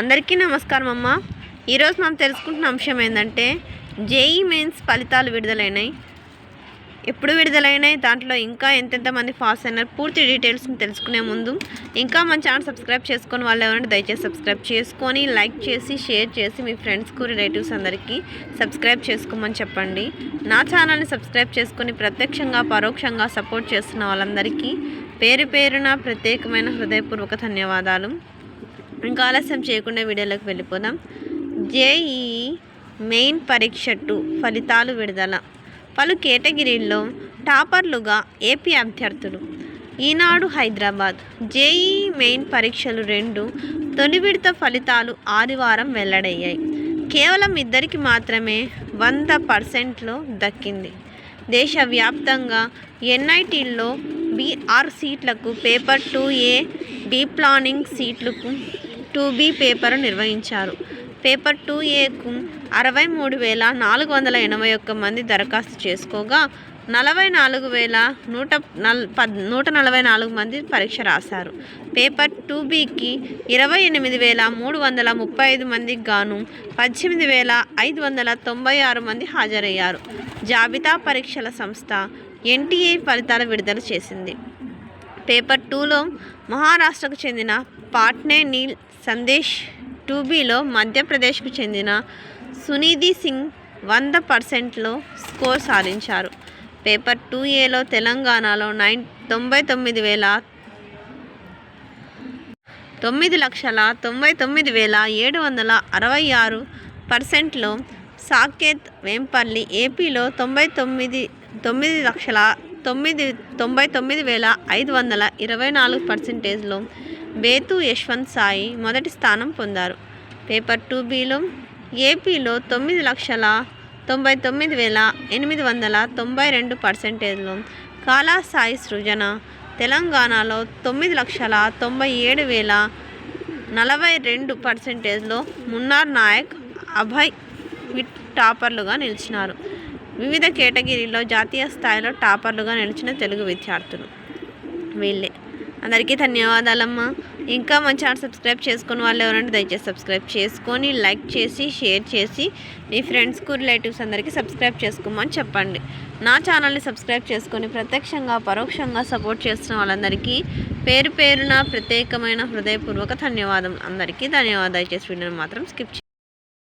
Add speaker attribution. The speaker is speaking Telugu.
Speaker 1: అందరికీ నమస్కారం అమ్మ. ఈరోజు మనం తెలుసుకుంటున్న అంశం ఏంటంటే జేఈ మెయిన్స్ ఫలితాలు విడుదలైనాయి. ఎప్పుడు విడుదలైనాయి, దాంట్లో ఇంకా ఎంతెంతమంది పాస్ అయినారు, పూర్తి డీటెయిల్స్ని తెలుసుకునే ముందు ఇంకా మన ఛానల్ సబ్స్క్రైబ్ చేసుకొని వాళ్ళు ఎవరంటే దయచేసి సబ్స్క్రైబ్ చేసుకొని లైక్ చేసి షేర్ చేసి మీ ఫ్రెండ్స్కు రిలేటివ్స్ అందరికీ సబ్స్క్రైబ్ చేసుకోమని చెప్పండి. నా ఛానల్ని సబ్స్క్రైబ్ చేసుకొని ప్రత్యక్షంగా పరోక్షంగా సపోర్ట్ చేస్తున్న వాళ్ళందరికీ పేరు పేరున ప్రత్యేకమైన హృదయపూర్వక ధన్యవాదాలు. ఇంకా ఆలస్యం చేయకుండా వీడియోలోకి వెళ్ళిపోదాం. జేఈ మెయిన్ పరీక్ష 2 ఫలితాలు విడుదల. పలు కేటగిరీల్లో టాపర్లుగా ఏపీ అభ్యర్థులు. ఈనాడు హైదరాబాద్. జేఈ మెయిన్ పరీక్షలు 2 తొలి విడత ఫలితాలు ఆదివారం వెల్లడయ్యాయి. కేవలం 2 మాత్రమే 100%లో దక్కింది. దేశవ్యాప్తంగా ఎన్ఐటీల్లో బీఆర్ సీట్లకు పేపర్ 2A, బి ప్లానింగ్ సీట్లకు 2B పేపర్ నిర్వహించారు. పేపర్ 2Aకు 63,481 మంది దరఖాస్తు చేసుకోగా 44,144 మంది పరీక్ష రాశారు. పేపర్ 2Bకి 28,335 మందికి గాను 18,596 మంది హాజరయ్యారు. జాబితా పరీక్షల సంస్థ ఎన్టీఏ ఫలితాలు విడుదల చేసింది. పేపర్ 2లో మహారాష్ట్రకు చెందిన పాట్నే నీల్ సందేశ్, 2Bలో మధ్యప్రదేశ్కు చెందిన సునిధి సింగ్ 100%లో స్కోర్ సాధించారు. పేపర్ 2Aలో తెలంగాణలో 9,99,766%లో సాకేత్ వేంపల్లి, ఏపీలో 99,524%లో బేతు యశ్వంత్ సాయి మొదటి స్థానం పొందారు. పేపర్ 2Bలో ఏపీలో 9,99,892%లో కాలా సాయి సృజన, తెలంగాణలో 9,97,042%లో మున్నార్ నాయక్, అభయ్ విట్ టాపర్లుగా నిలిచినారు. వివిధ కేటగిరీల్లో జాతీయ స్థాయిలో టాపర్లుగా నిలిచిన తెలుగు విద్యార్థులు వీళ్ళే. అందరికీ ధన్యవాదాలమ్మా. ఇంకా మన ఛానల్ సబ్స్క్రైబ్ చేసుకుని వాళ్ళు ఎవరంటే దయచేసి సబ్స్క్రైబ్ చేసుకొని లైక్ చేసి షేర్ చేసి మీ ఫ్రెండ్స్కు రిలేటివ్స్ అందరికీ సబ్స్క్రైబ్ చేసుకోమని చెప్పండి. నా ఛానల్ని సబ్స్క్రైబ్ చేసుకొని ప్రత్యక్షంగా పరోక్షంగా సపోర్ట్ చేస్తున్న వాళ్ళందరికీ పేరు పేరున ప్రత్యేకమైన హృదయపూర్వక ధన్యవాదం. అందరికీ ధన్యవాదాలు. దయచేసి వీడియోని మాత్రం స్కిప్